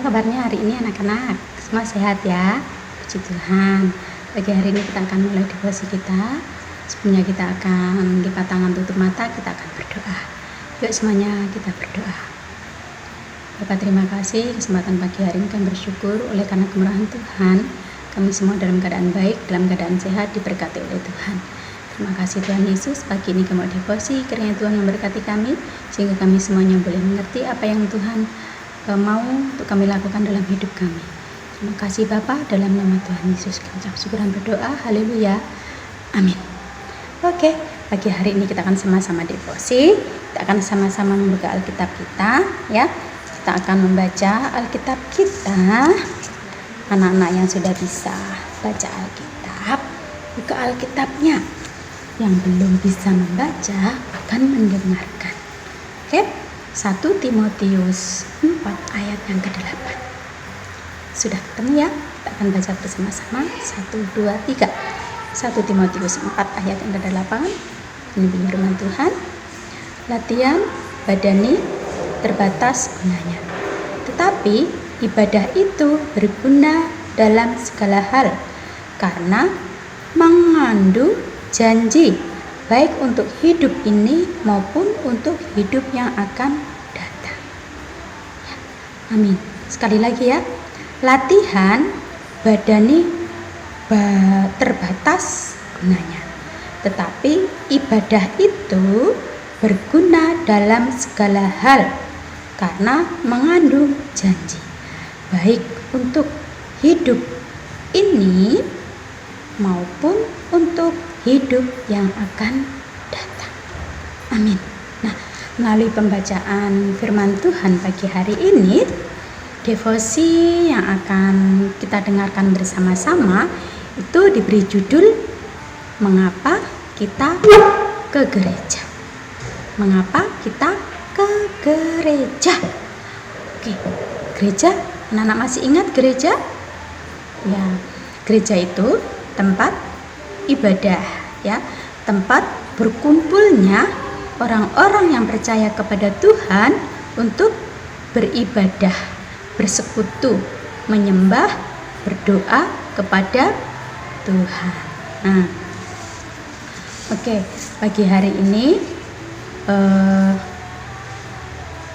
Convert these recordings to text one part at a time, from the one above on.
kabarnya hari ini anak-anak? Semua sehat ya? Puji Tuhan. Pagi hari ini kita akan mulai devosi kita. Sebelumnya kita akan lipat tangan, tutup mata, kita akan berdoa. Yuk semuanya kita berdoa. Bapak, terima kasih kesempatan pagi hari ini kami bersyukur oleh karena kemurahan Tuhan. Kami semua dalam keadaan baik, dalam keadaan sehat, diberkati oleh Tuhan. Terima kasih Tuhan Yesus, pagi ini kami mau devosi, kiranya Tuhan memberkati kami, sehingga kami semuanya boleh mengerti apa yang Tuhan mau untuk kami lakukan dalam hidup kami. Terima kasih Bapa, dalam nama Tuhan Yesus kami ucap syukur dan berdoa, haleluya, amin. Oke, pagi hari ini kita akan sama-sama devosi, kita akan sama-sama membuka Alkitab kita, ya. Kita akan membaca Alkitab kita. Anak-anak yang sudah bisa baca Alkitab, buka Alkitabnya. Yang belum bisa membaca akan mendengarkan. Oke, 1 Timotius 4 ayat yang ke-8. Sudah ketemu ya? Kita akan baca bersama-sama. 1, 2, 3. 1 Timotius 4 ayat yang ke-8. Ini bunyi firman Tuhan. Latihan badani terbatas gunanya, tetapi ibadah itu berguna dalam segala hal karena mengandung janji baik untuk hidup ini maupun untuk hidup yang akan datang. Amin. Sekali lagi ya. Latihan badani terbatas gunanya, tetapi ibadah itu berguna dalam segala hal karena mengandung janji baik untuk hidup ini maupun untuk hidup yang akan datang. Amin. Nah, melalui pembacaan firman Tuhan pagi hari ini, devosi yang akan kita dengarkan bersama-sama itu diberi judul Mengapa Kita ke Gereja. Mengapa kita ke gereja? Oke, gereja, anak-anak masih ingat gereja? Ya, gereja itu tempat ibadah, ya, tempat berkumpulnya orang-orang yang percaya kepada Tuhan untuk beribadah, bersekutu, menyembah, berdoa kepada Tuhan. Nah, oke, pagi hari ini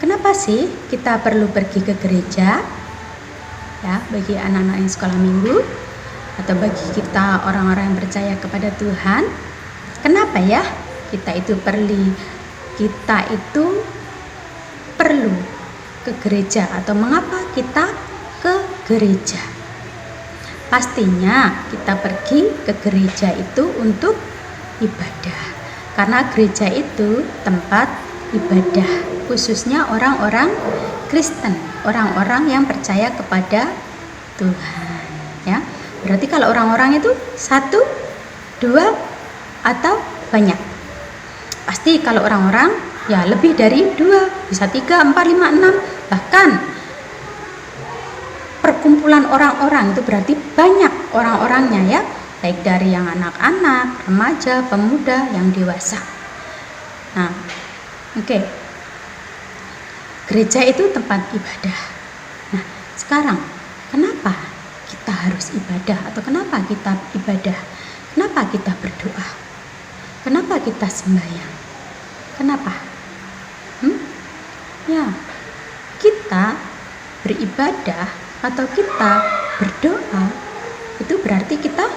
kenapa sih kita perlu pergi ke gereja? Ya, bagi anak-anak yang sekolah minggu atau bagi kita orang-orang yang percaya kepada Tuhan, kenapa ya kita itu perlu ke gereja atau mengapa kita ke gereja? Pastinya kita pergi ke gereja itu untuk ibadah, karena gereja itu tempat ibadah khususnya orang-orang Kristen, orang-orang yang percaya kepada Tuhan, ya. Berarti kalau orang-orang itu 1, 2 atau banyak? Pasti kalau orang-orang ya lebih dari 2, bisa 3, 4, 5, 6, bahkan perkumpulan orang-orang itu berarti banyak orang-orangnya, ya, baik dari yang anak-anak, remaja, pemuda, yang dewasa. Nah, oke. Gereja itu tempat ibadah. Nah, sekarang kenapa kita harus ibadah atau kenapa kita ibadah? Kenapa kita berdoa? Kenapa kita sembahyang? Kenapa? Ya, kita beribadah atau kita berdoa itu berarti kita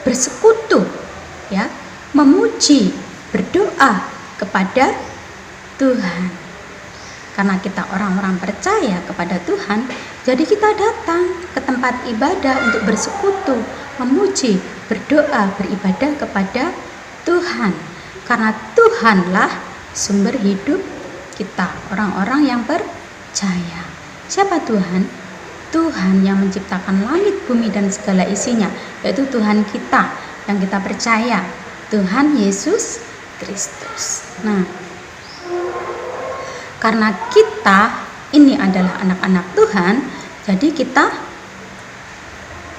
bersekutu, ya, memuji, berdoa kepada Tuhan. Karena kita orang-orang percaya kepada Tuhan, jadi kita datang ke tempat ibadah untuk bersekutu, memuji, berdoa, beribadah kepada Tuhan. Karena Tuhanlah sumber hidup kita, orang-orang yang percaya. Siapa Tuhan? Tuhan yang menciptakan langit, bumi, dan segala isinya, yaitu Tuhan kita yang kita percaya, Tuhan Yesus Kristus. Nah, karena kita ini adalah anak-anak Tuhan, jadi kita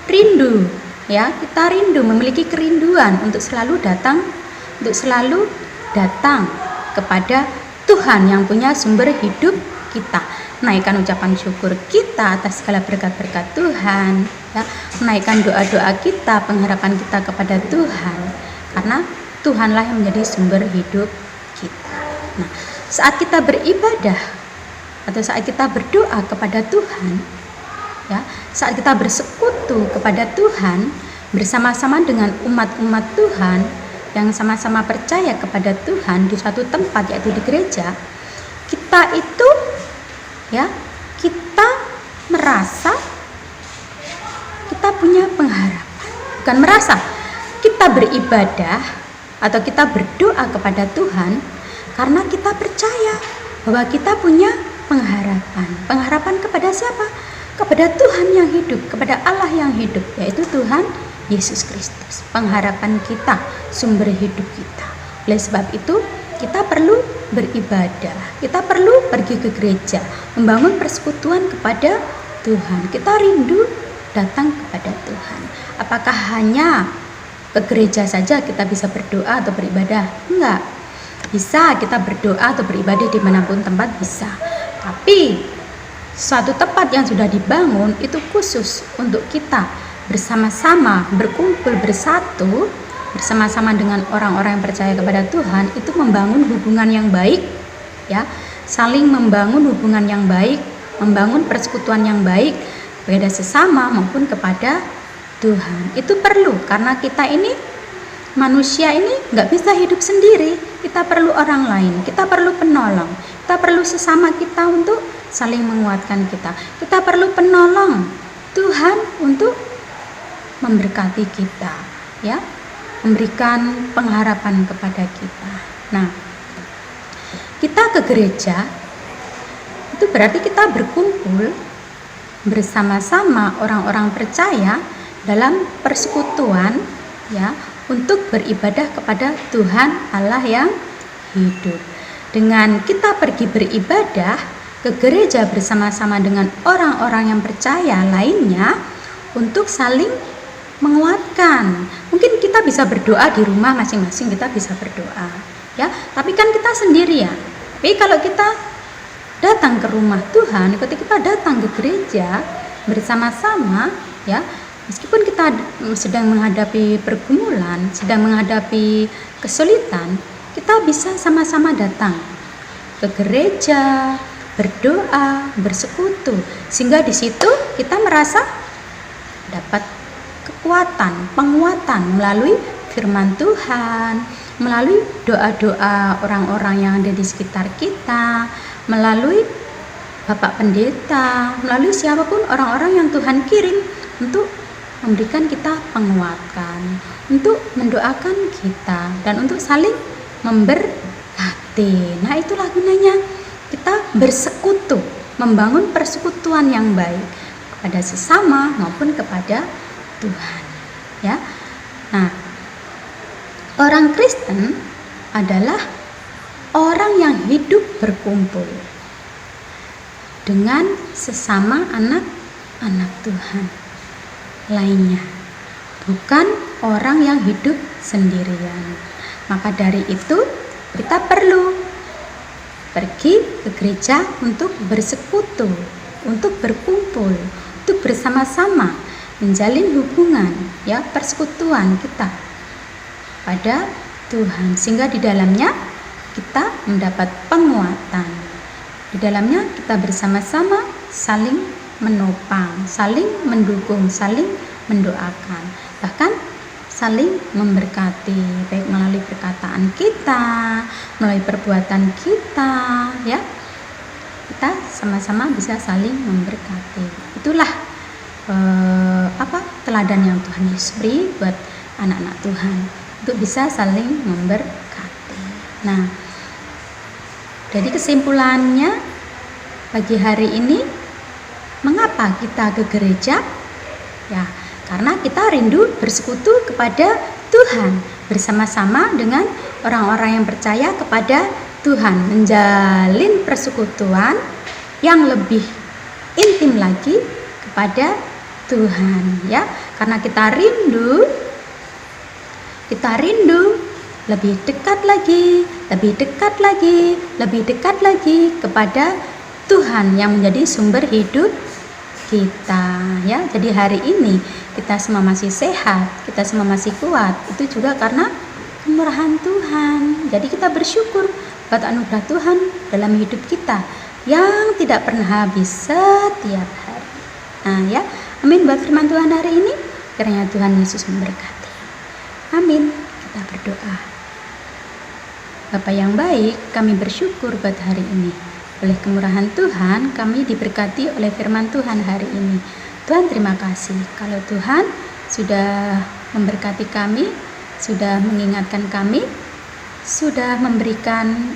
rindu, ya, kita rindu, memiliki kerinduan untuk selalu datang kepada Tuhan yang punya sumber hidup kita, menaikkan ucapan syukur kita atas segala berkat-berkat Tuhan, ya, menaikkan doa-doa kita, pengharapan kita kepada Tuhan, karena Tuhanlah yang menjadi sumber hidup kita. Nah, saat kita beribadah atau saat kita berdoa kepada Tuhan, ya, saat kita bersekutu kepada Tuhan bersama-sama dengan umat-umat Tuhan yang sama-sama percaya kepada Tuhan di suatu tempat, yaitu di gereja, kita itu, ya, kita merasa kita punya pengharapan. Bukan merasa, kita beribadah atau kita berdoa kepada Tuhan karena kita percaya bahwa kita punya pengharapan. Pengharapan kepada siapa? Kepada Tuhan yang hidup, kepada Allah yang hidup, yaitu Tuhan Yesus Kristus, pengharapan kita, sumber hidup kita. Oleh sebab itu, kita perlu beribadah, kita perlu pergi ke gereja, membangun persekutuan kepada Tuhan. Kita rindu datang kepada Tuhan. Apakah hanya ke gereja saja kita bisa berdoa atau beribadah? Enggak. Bisa kita berdoa atau beribadah dimanapun tempat, bisa. Tapi suatu tempat yang sudah dibangun itu khusus untuk kita bersama-sama berkumpul bersatu bersama-sama dengan orang-orang yang percaya kepada Tuhan, itu membangun hubungan yang baik, ya, saling membangun hubungan yang baik, membangun persekutuan yang baik kepada sesama maupun kepada Tuhan. Itu perlu, karena kita ini manusia ini nggak bisa hidup sendiri, kita perlu orang lain, kita perlu penolong, kita perlu sesama kita untuk saling menguatkan kita perlu penolong Tuhan untuk memberkati kita, ya, memberikan pengharapan kepada kita. Nah, kita ke gereja itu berarti kita berkumpul bersama-sama orang-orang percaya dalam persekutuan, ya, untuk beribadah kepada Tuhan Allah yang hidup. Dengan kita pergi beribadah ke gereja bersama-sama dengan orang-orang yang percaya lainnya untuk saling menguatkan. Mungkin kita bisa berdoa di rumah masing-masing, kita bisa berdoa, ya, tapi kan kita sendirian. Tapi kalau kita datang ke rumah Tuhan, ketika kita datang ke gereja bersama-sama, ya, meskipun kita sedang menghadapi pergumulan, sedang menghadapi kesulitan, kita bisa sama-sama datang ke gereja, berdoa, bersekutu, sehingga di situ kita merasa dapat kekuatan, penguatan melalui firman Tuhan, melalui doa-doa orang-orang yang ada di sekitar kita, melalui Bapak Pendeta, melalui siapapun orang-orang yang Tuhan kirim untuk memberikan kita penguatan, untuk mendoakan kita, dan untuk saling memberkati. Nah, itulah gunanya kita bersekutu, membangun persekutuan yang baik kepada sesama maupun kepada Tuhan, ya. Nah, orang Kristen adalah orang yang hidup berkumpul dengan sesama anak-anak Tuhan lainnya, bukan orang yang hidup sendirian. Maka dari itu kita perlu pergi ke gereja untuk bersekutu, untuk berkumpul, untuk bersama-sama menjalin hubungan, ya, persekutuan kita pada Tuhan, sehingga di dalamnya kita mendapat penguatan. Di dalamnya kita bersama-sama saling menopang, saling mendukung, saling mendoakan, bahkan saling memberkati, baik melalui perkataan kita, melalui perbuatan kita, ya. Kita sama-sama bisa saling memberkati. Itulah teladan yang Tuhan Yesus beri buat anak-anak Tuhan untuk bisa saling memberkati. Nah, jadi kesimpulannya pagi hari ini, mengapa kita ke gereja? Ya, karena kita rindu bersekutu kepada Tuhan bersama-sama dengan orang-orang yang percaya kepada Tuhan, menjalin persekutuan yang lebih intim lagi kepada Tuhan, ya. Karena kita rindu lebih dekat lagi kepada Tuhan yang menjadi sumber hidup kita, ya. Jadi hari ini kita semua masih sehat, kita semua masih kuat, itu juga karena kemurahan Tuhan. Jadi kita bersyukur buat anugerah Tuhan dalam hidup kita yang tidak pernah habis setiap hari. Nah, ya, amin buat firman Tuhan hari ini. Kiranya Tuhan Yesus memberkati. Amin. Kita berdoa. Bapa yang baik, kami bersyukur buat hari ini. Oleh kemurahan Tuhan, kami diberkati oleh firman Tuhan hari ini. Tuhan, terima kasih kalau Tuhan sudah memberkati kami, sudah mengingatkan kami, sudah memberikan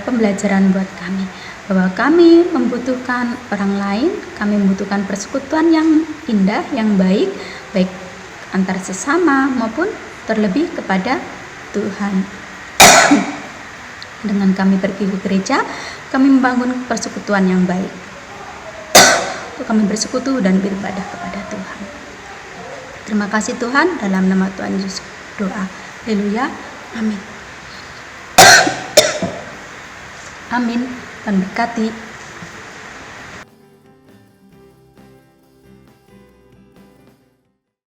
pembelajaran buat kami, bahwa kami membutuhkan orang lain, kami membutuhkan persekutuan yang indah, yang baik antar sesama maupun terlebih kepada Tuhan. Dengan kami pergi ke gereja, kami membangun persekutuan yang baik. Untuk kami bersekutu dan beribadah kepada Tuhan. Terima kasih Tuhan, dalam nama Tuhan Yesus doa. Haleluya. Amin. Amin. Tuhan berkati.